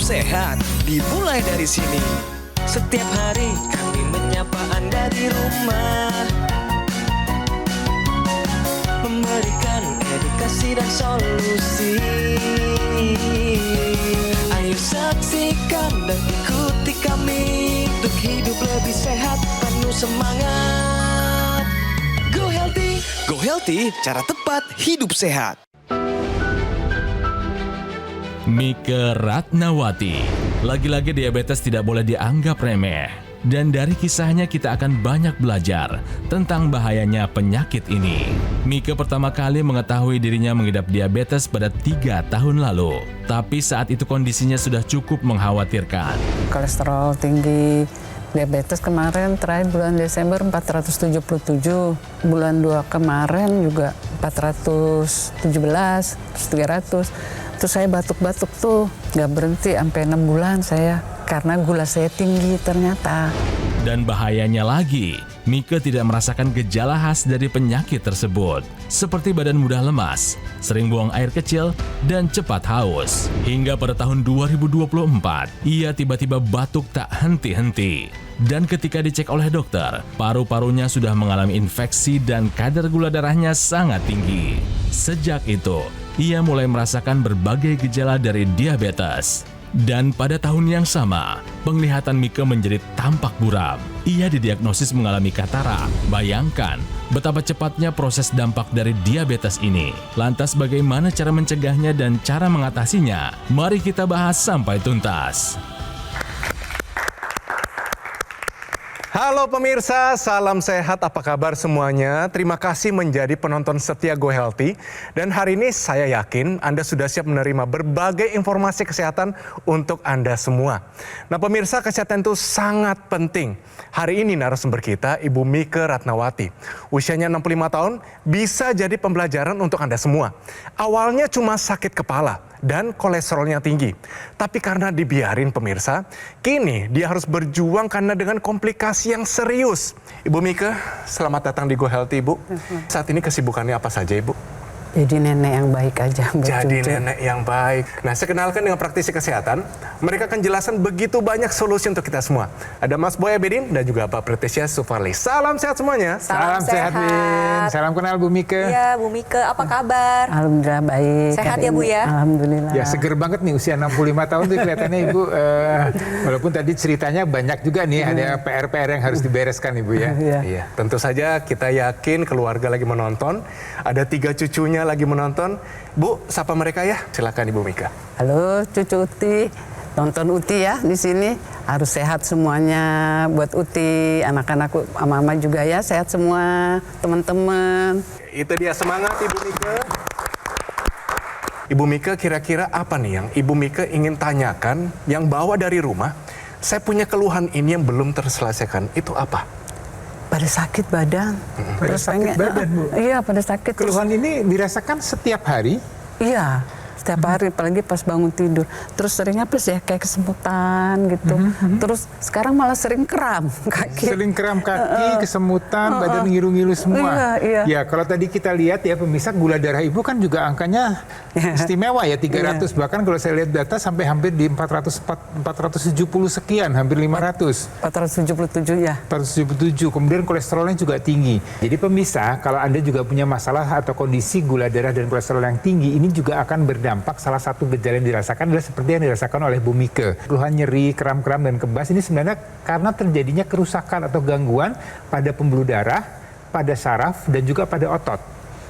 sehat dimulai dari sini. Setiap hari kami menyapa Anda di rumah, memberikan edukasi dan solusi. Ayo saksikan dan ikuti kami untuk hidup lebih sehat, penuh semangat. Go Healthy, cara tepat hidup sehat. Mike Ratnawati. Lagi-lagi diabetes tidak boleh dianggap remeh. Dan dari kisahnya kita akan banyak belajar tentang bahayanya penyakit ini. Mike pertama kali mengetahui dirinya mengidap diabetes pada 3 tahun lalu. Tapi saat itu kondisinya sudah cukup mengkhawatirkan. Kolesterol tinggi, diabetes kemarin terakhir bulan Desember 477. Bulan 2 kemarin juga 417, terus 300. Terus saya batuk-batuk tuh, nggak berhenti sampai 6 bulan saya. Karena gula saya tinggi ternyata. Dan bahayanya lagi, Mike tidak merasakan gejala khas dari penyakit tersebut. Seperti badan mudah lemas, sering buang air kecil, dan cepat haus. Hingga pada tahun 2024, ia tiba-tiba batuk tak henti-henti. Dan ketika dicek oleh dokter, paru-parunya sudah mengalami infeksi dan kadar gula darahnya sangat tinggi. Sejak itu, ia mulai merasakan berbagai gejala dari diabetes. Dan pada tahun yang sama, penglihatan Mike menjadi tampak buram. Ia didiagnosis mengalami katarak. Bayangkan betapa cepatnya proses dampak dari diabetes ini. Lantas bagaimana cara mencegahnya dan cara mengatasinya? Mari kita bahas sampai tuntas. Halo pemirsa, salam sehat, apa kabar semuanya? Terima kasih menjadi penonton setia Go Healthy. Dan hari ini saya yakin Anda sudah siap menerima berbagai informasi kesehatan untuk Anda semua. Nah pemirsa, kesehatan itu sangat penting. Hari ini narasumber kita Ibu Mike Ratnawati. Usianya 65 tahun, bisa jadi pembelajaran untuk Anda semua. Awalnya cuma sakit kepala dan kolesterolnya tinggi. Tapi karena dibiarin pemirsa, kini dia harus berjuang karena dengan komplikasi yang serius. Ibu Mike, selamat datang di Go Healthy, Ibu. Saat ini kesibukannya apa saja, Ibu? Jadi nenek yang baik aja. Jadi nenek yang baik. Nah, saya kenalkan dengan praktisi kesehatan. Mereka akan jelaskan begitu banyak solusi untuk kita semua. Ada Mas Boy Abedin dan juga Pak Pretesya Sufarli. Salam sehat semuanya. Salam sehat, Win. Salam kenal Bu Mike. Iya, Bu Mike, apa kabar? Alhamdulillah baik. Sehat ya, Bu ya? Alhamdulillah. Ya, seger banget nih usia 65 tahun tuh kelihatannya Ibu. Walaupun tadi ceritanya banyak juga nih, ada PR-PR yang harus dibereskan Ibu ya. Iya, tentu saja kita yakin keluarga lagi menonton. Ada 3 cucunya lagi menonton. Bu, sapa mereka ya. Silakan Ibu Mika. Halo cucu Uti, nonton Uti ya di sini. Harus sehat semuanya buat Uti, anak-anak mama juga ya, sehat semua teman-teman. Itu dia, semangat Ibu Mika. Ibu Mika, kira-kira apa nih yang Ibu Mika ingin tanyakan yang bawa dari rumah? Saya punya keluhan ini yang belum terselesaikan. Itu apa? Pada sakit badan. Pada sakit badan, Bu? Iya, pada sakit. Keluhan ini dirasakan setiap hari? Iya, setiap hari, apalagi pas bangun tidur. Terus sering apa sih ya, kayak kesemutan gitu. Terus sekarang malah sering kram kaki. Sering kram kaki, kesemutan, badan ngilu-ngilu semua. Iya. Ya, kalau tadi kita lihat ya pemirsa, gula darah Ibu kan juga angkanya istimewa ya, 300. Bahkan kalau saya lihat data sampai hampir di 470 sekian, hampir 500. 477 ya. 477, kemudian kolesterolnya juga tinggi. Jadi pemirsa, kalau Anda juga punya masalah atau kondisi gula darah dan kolesterol yang tinggi, ini juga akan berdampak. Salah satu gejala yang dirasakan adalah seperti yang dirasakan oleh Bu Mike. Keluhan nyeri, kram-kram, dan kebas ini sebenarnya karena terjadinya kerusakan atau gangguan pada pembuluh darah, pada saraf, dan juga pada otot.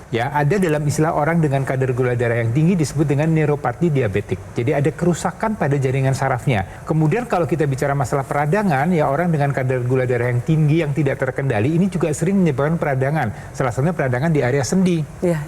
Ya, ada dalam istilah orang dengan kadar gula darah yang tinggi disebut dengan neuropati diabetik. Jadi ada kerusakan pada jaringan sarafnya. Kemudian kalau kita bicara masalah peradangan, ya orang dengan kadar gula darah yang tinggi yang tidak terkendali ini juga sering menyebabkan peradangan. Salah satunya peradangan di area sendi. Iya.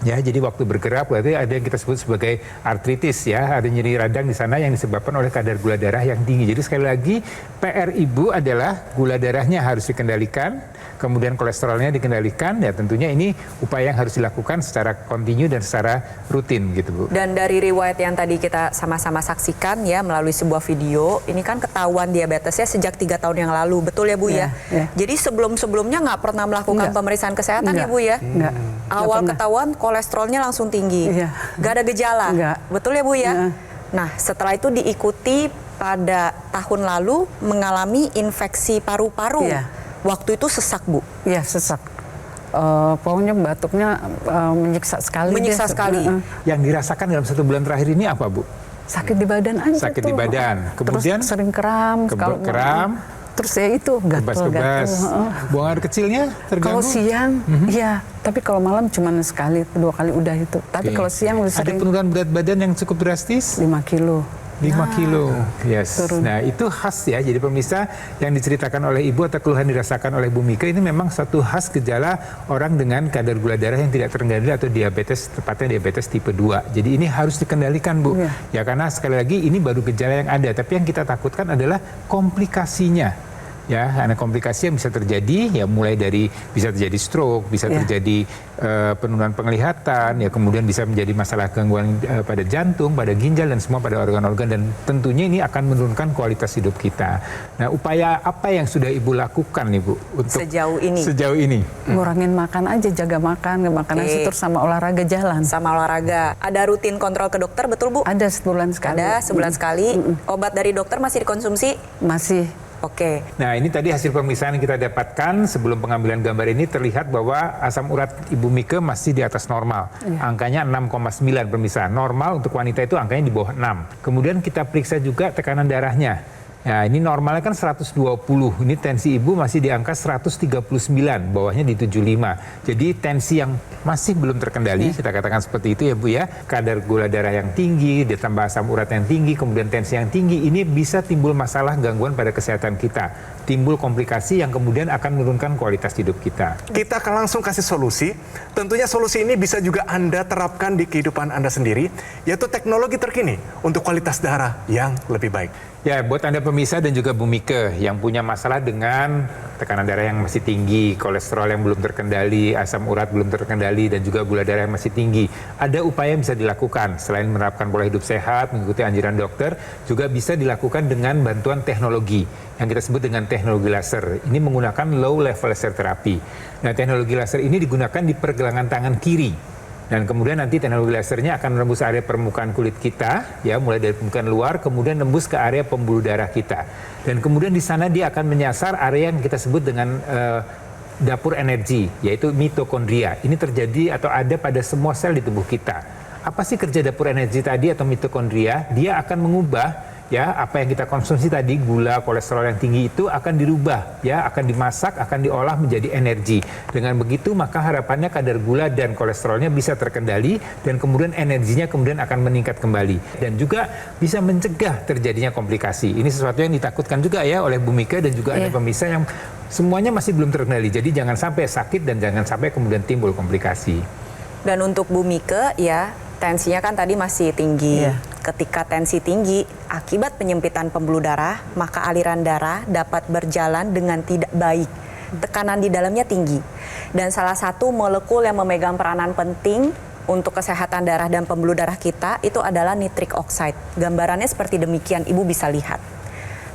Ya, jadi waktu bergerak berarti ada yang kita sebut sebagai artritis ya, ada nyeri radang di sana yang disebabkan oleh kadar gula darah yang tinggi. Jadi sekali lagi PR Ibu adalah gula darahnya harus dikendalikan, kemudian kolesterolnya dikendalikan, ya tentunya ini upaya yang harus dilakukan secara kontinu dan secara rutin gitu Bu. Dan dari riwayat yang tadi kita sama-sama saksikan ya melalui sebuah video, ini kan ketahuan diabetesnya sejak 3 tahun yang lalu, betul ya Bu ya? Jadi sebelum-sebelumnya nggak pernah melakukan pemeriksaan kesehatan ya Bu ya? Enggak. Awal ketahuan kolesterolnya langsung tinggi, nggak ada gejala, betul ya Bu ya? Nah, setelah itu diikuti pada tahun lalu mengalami infeksi paru-paru. Iya. Waktu itu sesak, Bu. Iya, sesak. Pokoknya batuknya menyiksa sekali. Menyiksa sekali. Yang dirasakan dalam 1 bulan terakhir ini apa, Bu? Sakit di badan aja Sakit tuh. di badan. Kemudian terus sering kram. kram. Terus ya itu gatal-gatal. Kebas-kebas. Buang air kecilnya terganggu? Kalau siang, iya. Tapi kalau malam cuma sekali, 2 kali udah itu. Tapi Oke. kalau siang lebih Ada sering penurunan berat badan yang cukup drastis? 5 kilo. 5 kilo, yes. turun. Nah itu khas ya, jadi pemirsa yang diceritakan oleh Ibu atau keluhan dirasakan oleh Bu Mika ini memang satu khas gejala orang dengan kadar gula darah yang tidak terkendali atau diabetes, tepatnya diabetes tipe 2. Jadi ini harus dikendalikan, Bu. Iya. Ya karena sekali lagi ini baru gejala yang ada, tapi yang kita takutkan adalah komplikasinya. Ya, karena komplikasi yang bisa terjadi ya mulai dari bisa terjadi stroke, bisa Ya. terjadi penurunan penglihatan, ya kemudian bisa menjadi masalah gangguan pada jantung, pada ginjal dan semua pada organ-organ, dan tentunya ini akan menurunkan kualitas hidup kita. Nah, upaya apa yang sudah Ibu lakukan nih, Bu, untuk sejauh ini? Ngurangin makan aja, jaga makan, makanan setur sama olahraga jalan. Sama olahraga. Ada rutin kontrol ke dokter, betul, Bu? Ada sebulan sekali. Ada sebulan sekali. Obat dari dokter masih dikonsumsi? Masih. Oke. Nah, ini tadi hasil pemeriksaan yang kita dapatkan sebelum pengambilan gambar ini terlihat bahwa asam urat Ibu Mika masih di atas normal. Angkanya 6,9 pemirsa. Normal untuk wanita itu angkanya di bawah 6. Kemudian kita periksa juga tekanan darahnya. Nah, ini normalnya kan 120. Ini tensi Ibu masih di angka 139, bawahnya di 75. Jadi tensi yang masih belum terkendali, kita katakan seperti itu ya Bu ya. Kadar gula darah yang tinggi, ditambah asam urat yang tinggi, kemudian tensi yang tinggi, ini bisa timbul masalah gangguan pada kesehatan kita. Timbul komplikasi yang kemudian akan menurunkan kualitas hidup kita. Kita akan langsung kasih solusi. Tentunya solusi ini bisa juga Anda terapkan di kehidupan Anda sendiri, yaitu teknologi terkini untuk kualitas darah yang lebih baik. Ya, buat Anda pemirsa dan juga Bu Mika yang punya masalah dengan tekanan darah yang masih tinggi, kolesterol yang belum terkendali, asam urat belum terkendali, dan juga gula darah yang masih tinggi. Ada upaya yang bisa dilakukan. Selain menerapkan pola hidup sehat, mengikuti anjuran dokter, juga bisa dilakukan dengan bantuan teknologi yang kita sebut dengan teknologi laser. Ini menggunakan low level laser therapy. Nah, teknologi laser ini digunakan di pergelangan tangan kiri. Dan kemudian nanti teknologi lasernya akan menembus area permukaan kulit kita, ya mulai dari permukaan luar, kemudian nembus ke area pembuluh darah kita. Dan kemudian di sana dia akan menyasar area yang kita sebut dengan dapur energi, yaitu mitokondria. Ini terjadi atau ada pada semua sel di tubuh kita. Apa sih kerja dapur energi tadi atau mitokondria? Dia akan mengubah ya apa yang kita konsumsi tadi, gula, kolesterol yang tinggi itu akan dirubah, ya akan dimasak, akan diolah menjadi energi. Dengan begitu maka harapannya kadar gula dan kolesterolnya bisa terkendali dan kemudian energinya kemudian akan meningkat kembali dan juga bisa mencegah terjadinya komplikasi. Ini sesuatu yang ditakutkan juga ya oleh Bu Mika dan juga ada pemirsa yang semuanya masih belum terkendali. Jadi jangan sampai sakit dan jangan sampai kemudian timbul komplikasi. Dan untuk Bu Mika ya, tensinya kan tadi masih tinggi. Iya. Ketika tensi tinggi, akibat penyempitan pembuluh darah, maka aliran darah dapat berjalan dengan tidak baik. Tekanan di dalamnya tinggi. Dan salah satu molekul yang memegang peranan penting untuk kesehatan darah dan pembuluh darah kita itu adalah nitric oxide. Gambarannya seperti demikian, Ibu bisa lihat.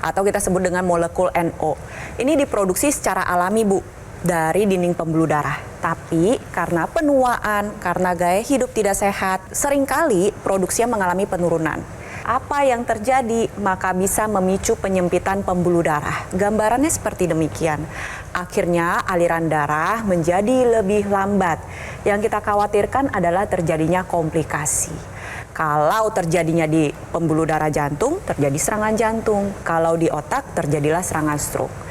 Atau kita sebut dengan molekul NO. Ini diproduksi secara alami, Bu, dari dinding pembuluh darah. Tapi karena penuaan, karena gaya hidup tidak sehat, seringkali produksinya mengalami penurunan. Apa yang terjadi? Maka bisa memicu penyempitan pembuluh darah. Gambarannya seperti demikian. Akhirnya aliran darah menjadi lebih lambat. Yang kita khawatirkan adalah terjadinya komplikasi. Kalau terjadinya di pembuluh darah jantung, terjadi serangan jantung. Kalau di otak, terjadilah serangan stroke.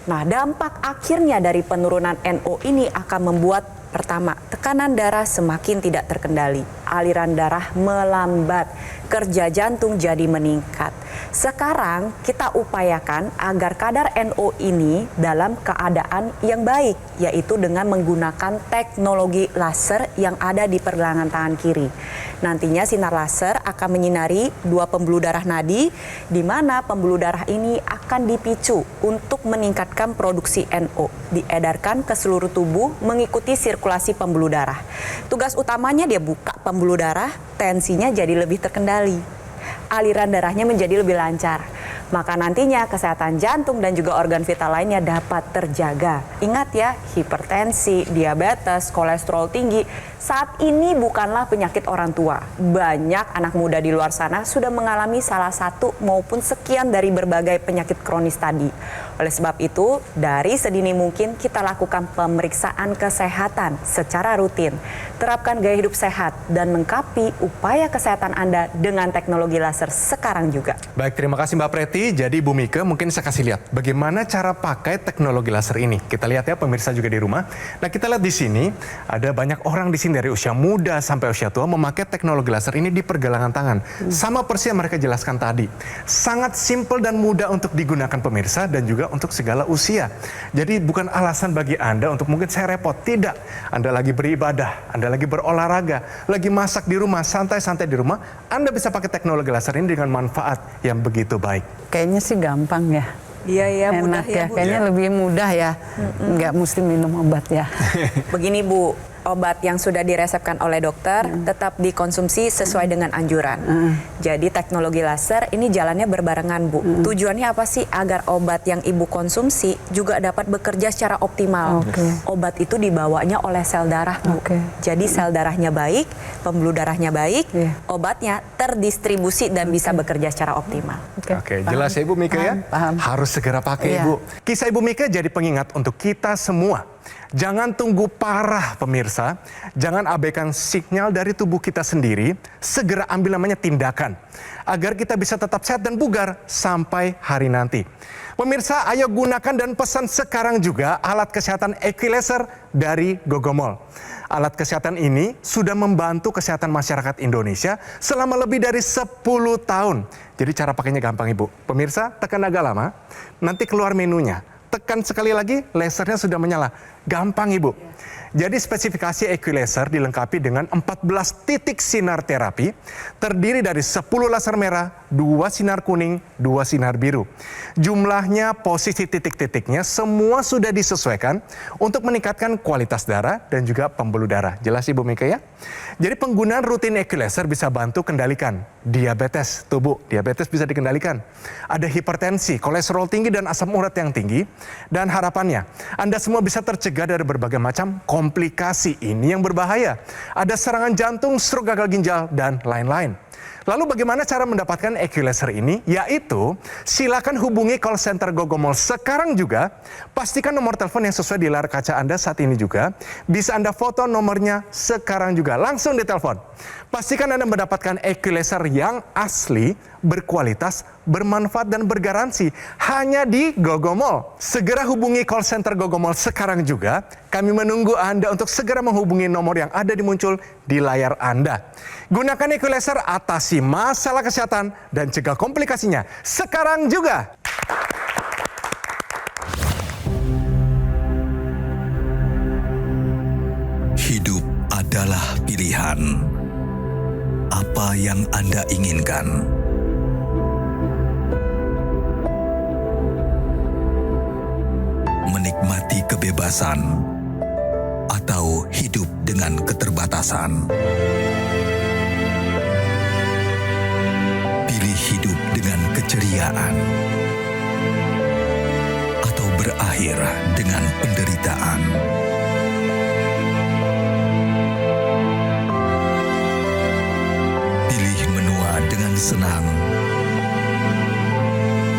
Nah, dampak akhirnya dari penurunan NO ini akan membuat pertama, tekanan darah semakin tidak terkendali. Aliran darah melambat, kerja jantung jadi meningkat. Sekarang kita upayakan agar kadar NO ini dalam keadaan yang baik, yaitu dengan menggunakan teknologi laser yang ada di pergelangan tangan kiri. Nantinya sinar laser akan menyinari 2 pembuluh darah nadi, di mana pembuluh darah ini akan dipicu untuk meningkatkan produksi NO, diedarkan ke seluruh tubuh mengikuti sirkulasi pembuluh darah. Tugas utamanya dia buka pembuluh darah, tensinya jadi lebih terkendali. Aliran darahnya menjadi lebih lancar. Maka nantinya kesehatan jantung dan juga organ vital lainnya dapat terjaga. Ingat ya, hipertensi, diabetes, kolesterol tinggi, Saat ini bukanlah penyakit orang tua. Banyak anak muda di luar sana sudah mengalami salah satu maupun sekian dari berbagai penyakit kronis tadi. Oleh sebab itu, dari sedini mungkin kita lakukan pemeriksaan kesehatan secara rutin. Terapkan gaya hidup sehat dan lengkapi upaya kesehatan Anda dengan teknologi laser sekarang juga. Baik, terima kasih Mbak Preti. Jadi Bu Mika, mungkin saya kasih lihat bagaimana cara pakai teknologi laser ini. Kita lihat ya pemirsa juga di rumah. Nah, kita lihat di sini ada banyak orang di sini dari usia muda sampai usia tua memakai teknologi laser ini di pergelangan tangan. Sama persis yang mereka jelaskan tadi. Sangat simpel dan mudah untuk digunakan pemirsa dan juga untuk segala usia. Jadi bukan alasan bagi Anda untuk mungkin saya repot. Tidak. Anda lagi beribadah, Anda lagi berolahraga, lagi masak di rumah, santai-santai di rumah, Anda bisa pakai teknologi laser ini dengan manfaat yang begitu baik. Kayaknya sih gampang ya. Iya, iya, mudah Enak ya, Bu. kayaknya lebih mudah ya. Nggak mesti minum obat ya. Begini Bu, obat yang sudah diresepkan oleh dokter tetap dikonsumsi sesuai dengan anjuran. Jadi teknologi laser ini jalannya berbarengan Bu. Tujuannya apa sih? Agar obat yang Ibu konsumsi juga dapat bekerja secara optimal. Obat itu dibawanya oleh sel darah Bu. Jadi sel darahnya baik, pembuluh darahnya baik, obatnya terdistribusi dan bisa bekerja secara optimal. Oke, jelas ya Ibu Mika ya? Paham. Harus segera pakai Ibu. Kisah Ibu Mika jadi pengingat untuk kita semua. Jangan tunggu parah pemirsa, jangan abaikan sinyal dari tubuh kita sendiri, segera ambil namanya tindakan. Agar kita bisa tetap sehat dan bugar sampai hari nanti. Pemirsa, ayo gunakan dan pesan sekarang juga alat kesehatan Equilaser dari Gogomol. Alat kesehatan ini sudah membantu kesehatan masyarakat Indonesia selama lebih dari 10 tahun. Jadi cara pakainya gampang Ibu. Pemirsa, tekan agak lama, nanti keluar menunya. Tekan sekali lagi, lasernya sudah menyala. Gampang Ibu. Jadi spesifikasi Equilaser dilengkapi dengan 14 titik sinar terapi, terdiri dari 10 laser merah, 2 sinar kuning, 2 sinar biru. Jumlahnya, posisi titik-titiknya semua sudah disesuaikan untuk meningkatkan kualitas darah dan juga pembuluh darah. Jelas Ibu Mika ya? Jadi penggunaan rutin Equilaser bisa bantu kendalikan diabetes tubuh. Diabetes bisa dikendalikan. Ada hipertensi, kolesterol tinggi dan asam urat yang tinggi. Dan harapannya, Anda semua bisa tercegah dari berbagai macam komplikasi ini yang berbahaya. Ada serangan jantung, stroke gagal ginjal, dan lain-lain. Lalu bagaimana cara mendapatkan Equilaser ini? Yaitu silakan hubungi call center Gogomol sekarang juga. Pastikan nomor telepon yang sesuai di layar kaca Anda saat ini juga. Bisa Anda foto nomornya sekarang juga. Langsung ditelepon. Pastikan Anda mendapatkan Equilaser yang asli, berkualitas, bermanfaat dan bergaransi hanya di Gogomol. Segera hubungi call center Gogomol sekarang juga. Kami menunggu Anda untuk segera menghubungi nomor yang ada muncul di layar Anda. Gunakan Equilaser, atasi masalah kesehatan dan cegah komplikasinya sekarang juga. Hidup adalah pilihan. Apa yang Anda inginkan? Menikmati kebebasan atau hidup dengan keterbatasan? Pilih hidup dengan keceriaan atau berakhir dengan penderitaan? Pilih menua dengan senang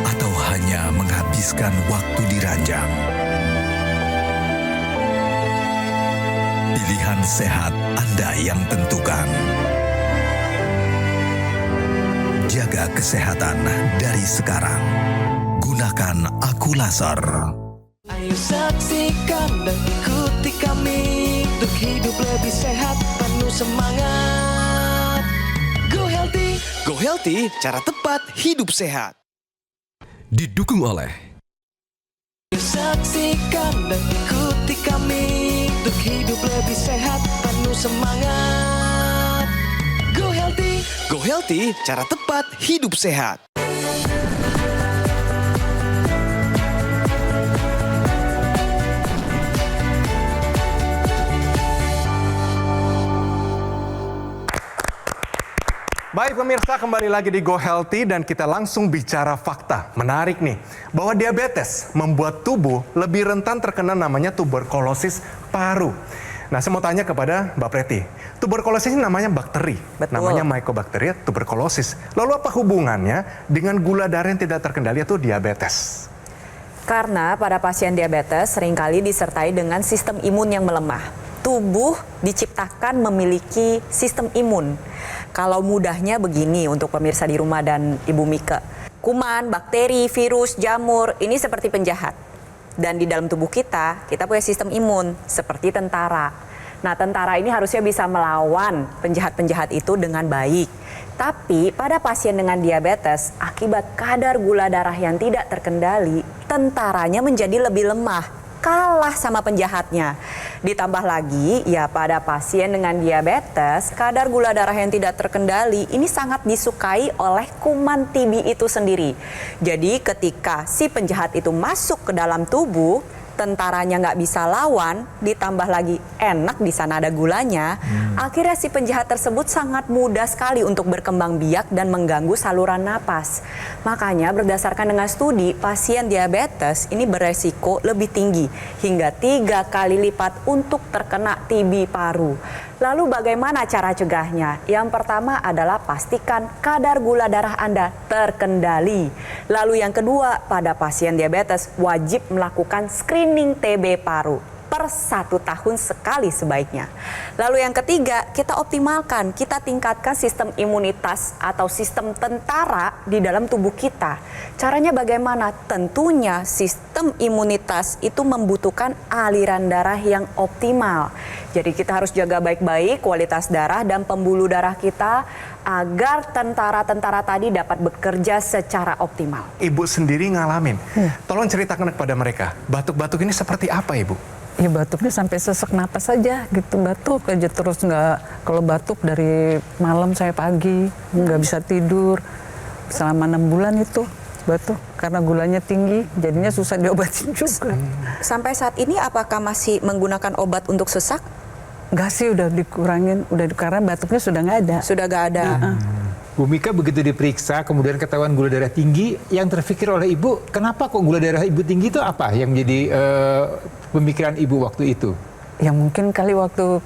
atau hanya menghabiskan waktu di ranjang? Pilihan sehat Anda yang tentukan. Jaga kesehatan dari sekarang. Gunakan Aku Laser. Ayo saksikan dan ikuti kami untuk hidup lebih sehat, penuh semangat. Go Healthy, cara tepat hidup sehat. Didukung oleh Saksikan dan ikuti kami untuk hidup lebih sehat, penuh semangat. Go Healthy, cara tepat hidup sehat. Baik pemirsa, kembali lagi di Go Healthy dan kita langsung bicara fakta. Menarik nih, bahwa diabetes membuat tubuh lebih rentan terkena namanya tuberkulosis paru. Nah, saya mau tanya kepada Mbak Preti. Tuberkulosis ini namanya bakteri. Betul. Namanya Mycobacteria tuberculosis. Lalu apa hubungannya dengan gula darah yang tidak terkendali atau diabetes? Karena pada pasien diabetes seringkali disertai dengan sistem imun yang melemah. Tubuh diciptakan memiliki sistem imun. Kalau mudahnya begini untuk pemirsa di rumah dan Ibu Mika. Kuman, bakteri, virus, jamur, ini seperti penjahat. Dan di dalam tubuh kita punya sistem imun seperti tentara. Nah, tentara ini harusnya bisa melawan penjahat-penjahat itu dengan baik. Tapi pada pasien dengan diabetes, akibat kadar gula darah yang tidak terkendali, tentaranya menjadi lebih lemah. Kalah sama penjahatnya. Ditambah lagi, ya pada pasien dengan diabetes, kadar gula darah yang tidak terkendali ini sangat disukai oleh kuman TB itu sendiri. Jadi ketika si penjahat itu masuk ke dalam tubuh, tentaranya nggak bisa lawan, ditambah lagi enak di sana ada gulanya, akhirnya si penjahat tersebut sangat mudah sekali untuk berkembang biak dan mengganggu saluran napas. Makanya berdasarkan dengan studi, pasien diabetes ini beresiko lebih tinggi hingga 3 kali lipat untuk terkena TB paru. Lalu bagaimana cara cegahnya? Yang pertama adalah pastikan kadar gula darah Anda terkendali. Lalu yang kedua, pada pasien diabetes wajib melakukan screening TB paru per 1 tahun sekali sebaiknya. Lalu yang ketiga, kita optimalkan, kita tingkatkan sistem imunitas atau sistem tentara di dalam tubuh kita. Caranya bagaimana? Tentunya sistem imunitas itu membutuhkan aliran darah yang optimal. Jadi kita harus jaga baik-baik kualitas darah dan pembuluh darah kita agar tentara-tentara tadi dapat bekerja secara optimal. Ibu sendiri ngalamin. Tolong ceritakan kepada mereka, batuk-batuk ini seperti apa, Ibu? Ya batuknya sampai sesak napas saja gitu, batuk aja terus, nggak, kalau batuk dari malam saya pagi nggak bisa tidur selama 6 bulan itu batuk karena gulanya tinggi, jadinya susah diobatin juga. Sampai saat ini apakah masih menggunakan obat untuk sesak? Nggak sih, udah dikurangin, karena batuknya sudah nggak ada. Sudah nggak ada. Bu Mika begitu diperiksa, kemudian ketahuan gula darah tinggi, yang terpikir oleh Ibu, kenapa kok gula darah Ibu tinggi itu apa yang menjadi pemikiran Ibu waktu itu? Ya mungkin kali waktu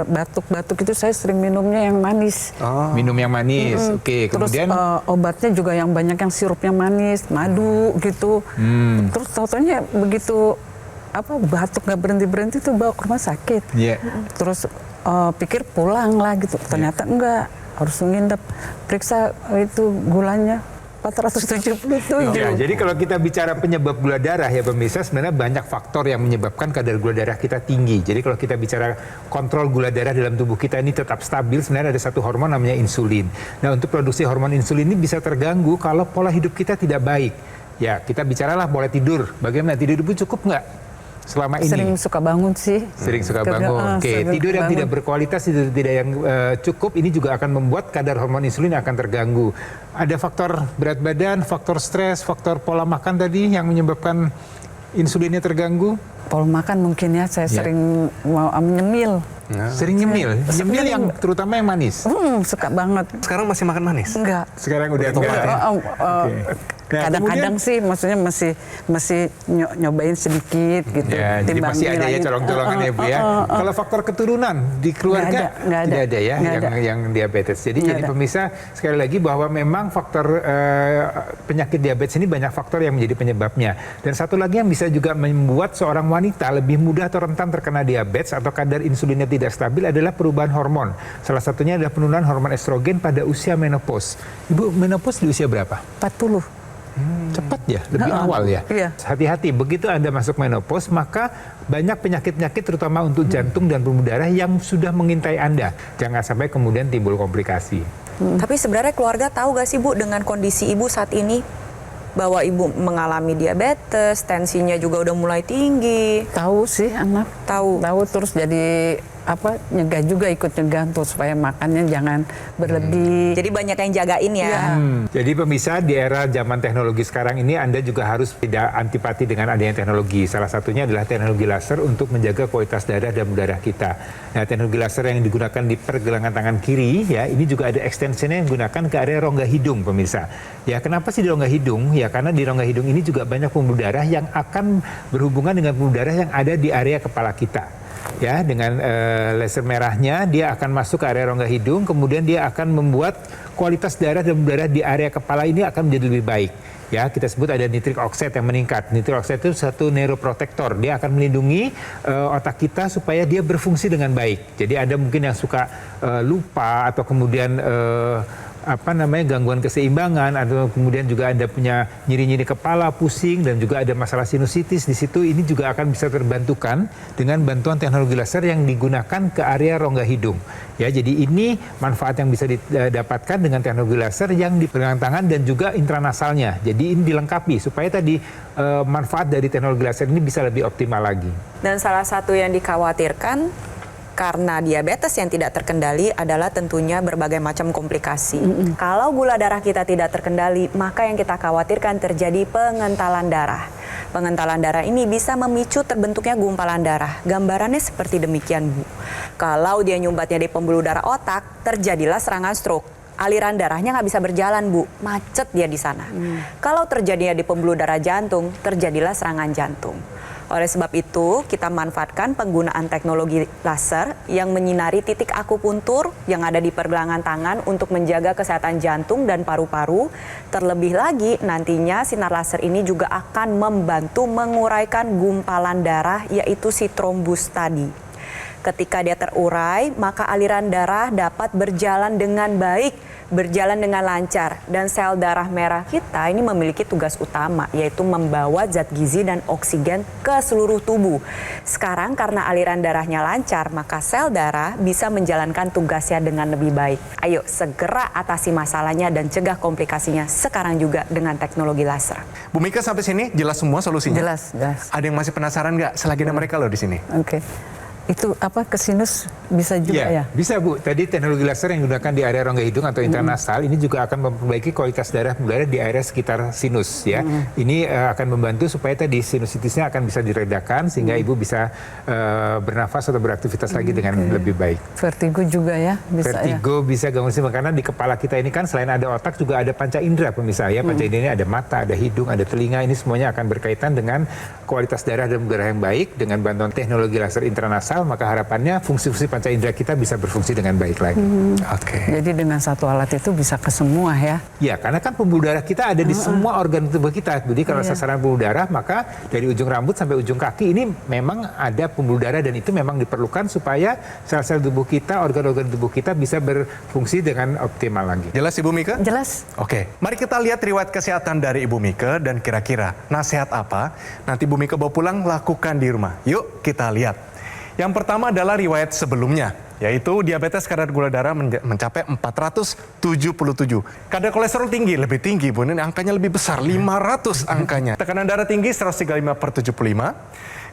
batuk-batuk itu saya sering minumnya yang manis. Minum yang manis, oke. Terus Kemudian obatnya juga yang banyak yang sirupnya manis, madu gitu. Terus tautannya begitu batuk nggak berhenti tuh bawa ke rumah sakit. Terus pikir pulang lah gitu, ternyata enggak, harus nginep, periksa itu gulanya 477. Ya, jadi kalau kita bicara penyebab gula darah ya pemirsa, sebenarnya banyak faktor yang menyebabkan kadar gula darah kita tinggi. Jadi kalau kita bicara kontrol gula darah dalam tubuh kita ini tetap stabil, sebenarnya ada satu hormon namanya insulin. Nah, untuk produksi hormon insulin ini bisa terganggu kalau pola hidup kita tidak baik. Ya, kita bicaralah pola tidur. Bagaimana tidur Ibu cukup nggak selama ini? Sering suka bangun sih. Sering suka bangun. Oke, tidur yang tidak berkualitas, tidur tidak yang cukup, ini juga akan membuat kadar hormon insulin akan terganggu. Ada faktor berat badan, faktor stres, faktor pola makan tadi yang menyebabkan insulinnya terganggu. Pola makan mungkin ya, saya sering mau nyemil. Sering nyemil? Nyemil yang terutama yang manis? Suka banget. Sekarang masih makan manis? Enggak. Sekarang udah enggak ya? Nah, kadang-kadang sih maksudnya masih nyobain sedikit gitu. Ya, jadi masih ada ya colong-colongan ya Bu ya. Kalau faktor keturunan di keluarga nggak tidak ada ya yang diabetes. Jadi pemirsa sekali lagi bahwa memang faktor penyakit diabetes ini banyak faktor yang menjadi penyebabnya. Dan satu lagi yang bisa juga membuat seorang wanita lebih mudah atau rentan terkena diabetes atau kadar insulinnya tidak stabil adalah perubahan hormon. Salah satunya adalah penurunan hormon estrogen pada usia menopause. Ibu menopause di usia berapa? 40. Cepat ya, lebih awal ya. Iya. Hati-hati, begitu Anda masuk menopause, maka banyak penyakit-penyakit terutama untuk jantung dan pembuluh darah yang sudah mengintai Anda. Jangan sampai kemudian timbul komplikasi. Tapi sebenarnya keluarga tahu gak sih Bu dengan kondisi Ibu saat ini? Bahwa Ibu mengalami diabetes, tensinya juga udah mulai tinggi. Tahu sih anak. Tahu terus jadi nyegah juga, ikut nyegah tuh supaya makannya jangan berlebih. Jadi banyak yang jagain ya. Jadi pemirsa, di era zaman teknologi sekarang ini Anda juga harus tidak antipati dengan adanya teknologi. Salah satunya adalah teknologi laser untuk menjaga kualitas darah dan darah kita. Nah, teknologi laser yang digunakan di pergelangan tangan kiri ya, ini juga ada ekstensinya yang digunakan ke area rongga hidung pemirsa. Ya, kenapa sih di rongga hidung? Ya karena di rongga hidung ini juga banyak pembuluh darah yang akan berhubungan dengan pembuluh darah yang ada di area kepala kita. Ya, dengan laser merahnya dia akan masuk ke area rongga hidung, kemudian dia akan membuat kualitas darah dan udara di area kepala ini akan menjadi lebih baik. Ya, kita sebut ada nitric oxide yang meningkat. Nitric oxide itu satu neuroprotector. Dia akan melindungi otak kita supaya dia berfungsi dengan baik. Jadi Anda mungkin yang suka lupa atau kemudian gangguan keseimbangan, atau kemudian juga Anda punya nyeri-nyeri kepala, pusing, dan juga ada masalah sinusitis di situ, ini juga akan bisa terbantukan dengan bantuan teknologi laser yang digunakan ke area rongga hidung. Ya, jadi ini manfaat yang bisa didapatkan dengan teknologi laser yang di pergelangan tangan dan juga intranasalnya. Jadi ini dilengkapi supaya tadi manfaat dari teknologi laser ini bisa lebih optimal lagi. Dan salah satu yang dikhawatirkan karena diabetes yang tidak terkendali adalah tentunya berbagai macam komplikasi. Kalau gula darah kita tidak terkendali, maka yang kita khawatirkan terjadi pengentalan darah. Pengentalan darah ini bisa memicu terbentuknya gumpalan darah. Gambarannya seperti demikian, Bu. Kalau dia nyumbatnya di pembuluh darah otak, terjadilah serangan stroke. Aliran darahnya nggak bisa berjalan, Bu. Macet dia di sana. Kalau terjadinya di pembuluh darah jantung, terjadilah serangan jantung. Oleh sebab itu, kita manfaatkan penggunaan teknologi laser yang menyinari titik akupuntur yang ada di pergelangan tangan untuk menjaga kesehatan jantung dan paru-paru. Terlebih lagi, nantinya sinar laser ini juga akan membantu menguraikan gumpalan darah, yaitu si trombus tadi. Ketika dia terurai, maka aliran darah dapat berjalan dengan baik, berjalan dengan lancar, dan sel darah merah kita ini memiliki tugas utama, yaitu membawa zat gizi dan oksigen ke seluruh tubuh. Sekarang karena aliran darahnya lancar, maka sel darah bisa menjalankan tugasnya dengan lebih baik. Ayo segera atasi masalahnya dan cegah komplikasinya sekarang juga dengan teknologi laser. Bu Mika, sampai sini jelas semua solusinya? Jelas. Ada yang masih penasaran nggak? Selagi ada mereka loh di sini. Oke. Itu ke sinus bisa juga ya? Bisa, Bu. Tadi teknologi laser yang digunakan di area rongga hidung atau intranasal ini juga akan memperbaiki kualitas darah udara di area sekitar sinus ya. Ini akan membantu supaya tadi sinusitisnya akan bisa diredakan sehingga Ibu bisa bernafas atau beraktivitas lagi dengan lebih baik. Vertigo juga ya? Bisa Vertigo bisa gangguan keseimbangan karena di kepala kita ini kan selain ada otak juga ada panca indera pemirsa ya. Panca indera ini ada mata, ada hidung, ada telinga. Ini semuanya akan berkaitan dengan kualitas darah dan udara yang baik. Dengan bantuan teknologi laser intranasal, maka harapannya fungsi-fungsi panca indera kita bisa berfungsi dengan baik lagi. Jadi dengan satu alat itu bisa ke semua ya? Ya, karena kan pembuluh darah kita ada di semua organ tubuh kita. Jadi kalau sasaran pembuluh darah, maka dari ujung rambut sampai ujung kaki ini memang ada pembuluh darah dan itu memang diperlukan supaya sel-sel tubuh kita, organ-organ tubuh kita bisa berfungsi dengan optimal lagi. Jelas Ibu Mika? Jelas. Oke, mari kita lihat riwayat kesehatan dari Ibu Mika dan kira-kira nasihat apa nanti Ibu Mika bawa pulang lakukan di rumah. Yuk kita lihat. Yang pertama adalah riwayat sebelumnya, yaitu diabetes kadar gula darah mencapai 477. Kadar kolesterol tinggi, lebih tinggi Bu, ini angkanya lebih besar, 500 angkanya. Tekanan darah tinggi 135/75.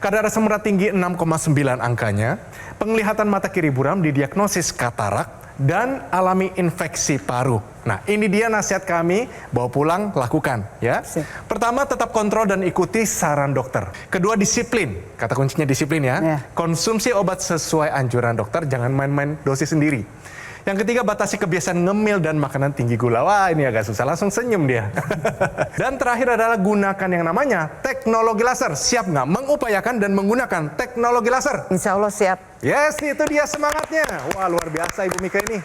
Kadar asam urat tinggi 6,9 angkanya. Penglihatan mata kiri buram didiagnosis katarak dan alami infeksi paru. Nah, ini dia nasihat kami, bawa pulang, lakukan ya. Pertama, tetap kontrol dan ikuti saran dokter. Kedua, disiplin. Kata kuncinya disiplin ya. Konsumsi obat sesuai anjuran dokter, jangan main-main dosis sendiri. Yang ketiga, batasi kebiasaan ngemil dan makanan tinggi gula. Wah, ini agak susah, langsung senyum dia. Dan terakhir adalah gunakan yang namanya teknologi laser. Siap nggak mengupayakan dan menggunakan teknologi laser? Insya Allah siap. Yes, itu dia semangatnya. Wah, luar biasa Ibu Mika ini.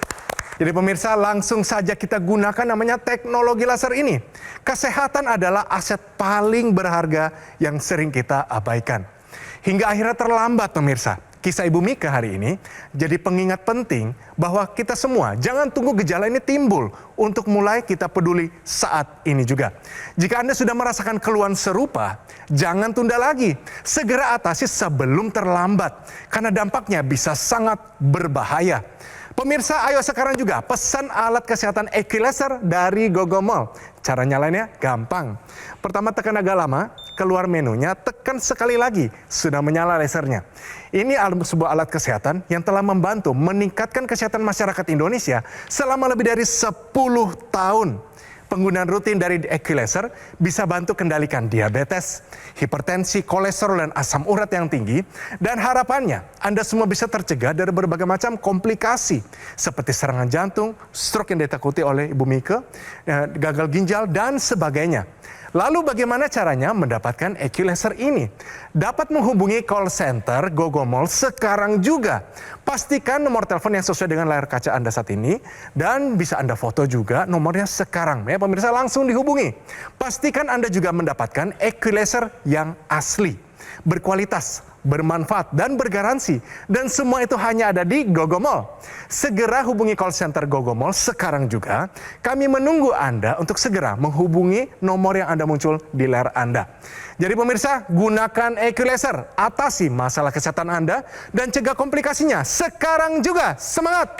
Jadi pemirsa, langsung saja kita gunakan namanya teknologi laser ini. Kesehatan adalah aset paling berharga yang sering kita abaikan. Hingga akhirnya terlambat pemirsa. Kisah Ibu Mika hari ini jadi pengingat penting bahwa kita semua jangan tunggu gejala ini timbul untuk mulai kita peduli saat ini juga. Jika Anda sudah merasakan keluhan serupa, jangan tunda lagi. Segera atasi sebelum terlambat karena dampaknya bisa sangat berbahaya. Pemirsa, ayo sekarang juga pesan alat kesehatan Equilaser dari Gogomall. Cara nyalainnya gampang. Pertama, tekan agak lama, keluar menunya, tekan sekali lagi, sudah menyala lasernya. Ini sebuah alat kesehatan yang telah membantu meningkatkan kesehatan masyarakat Indonesia selama lebih dari 10 tahun. Penggunaan rutin dari equalizer bisa bantu kendalikan diabetes, hipertensi, kolesterol, dan asam urat yang tinggi. Dan harapannya Anda semua bisa tercegah dari berbagai macam komplikasi seperti serangan jantung, stroke yang ditakuti oleh Ibu Mike, gagal ginjal, dan sebagainya. Lalu bagaimana caranya mendapatkan equalizer ini? Dapat menghubungi call center Gogomol sekarang juga. Pastikan nomor telepon yang sesuai dengan layar kaca Anda saat ini dan bisa Anda foto juga nomornya sekarang. Ya pemirsa, langsung dihubungi. Pastikan Anda juga mendapatkan equalizer yang asli, berkualitas, bermanfaat, dan bergaransi. Dan semua itu hanya ada di Gogomol. Segera hubungi call center Gogomol sekarang juga. Kami menunggu Anda untuk segera menghubungi nomor yang Anda muncul di layar Anda. Jadi pemirsa, gunakan equalizer, atasi masalah kesehatan Anda, dan cegah komplikasinya sekarang juga. Semangat!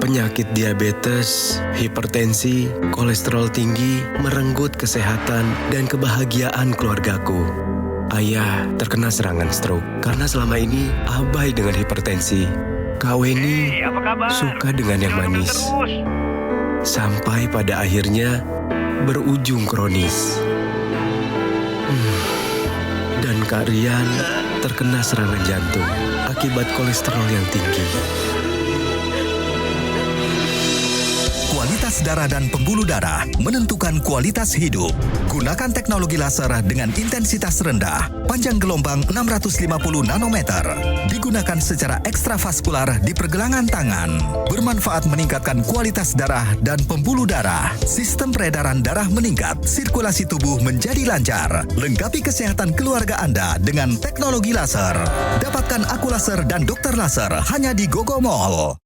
Penyakit diabetes, hipertensi, kolesterol tinggi merenggut kesehatan dan kebahagiaan keluargaku. Ayah terkena serangan stroke karena selama ini abai dengan hipertensi. Kak Weni suka dengan yang manis. Sampai pada akhirnya berujung kronis. Dan Kak Rian terkena serangan jantung akibat kolesterol yang tinggi. Kualitas darah dan pembuluh darah menentukan kualitas hidup. Gunakan teknologi laser dengan intensitas rendah, panjang gelombang 650 nanometer. Digunakan secara ekstravaskular di pergelangan tangan. Bermanfaat meningkatkan kualitas darah dan pembuluh darah. Sistem peredaran darah meningkat, sirkulasi tubuh menjadi lancar. Lengkapi kesehatan keluarga Anda dengan teknologi laser. Dapatkan aku laser dan dokter laser hanya di Gogomol.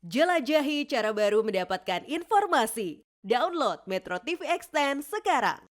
Jelajahi cara baru mendapatkan informasi. Download Metro TV Extend sekarang.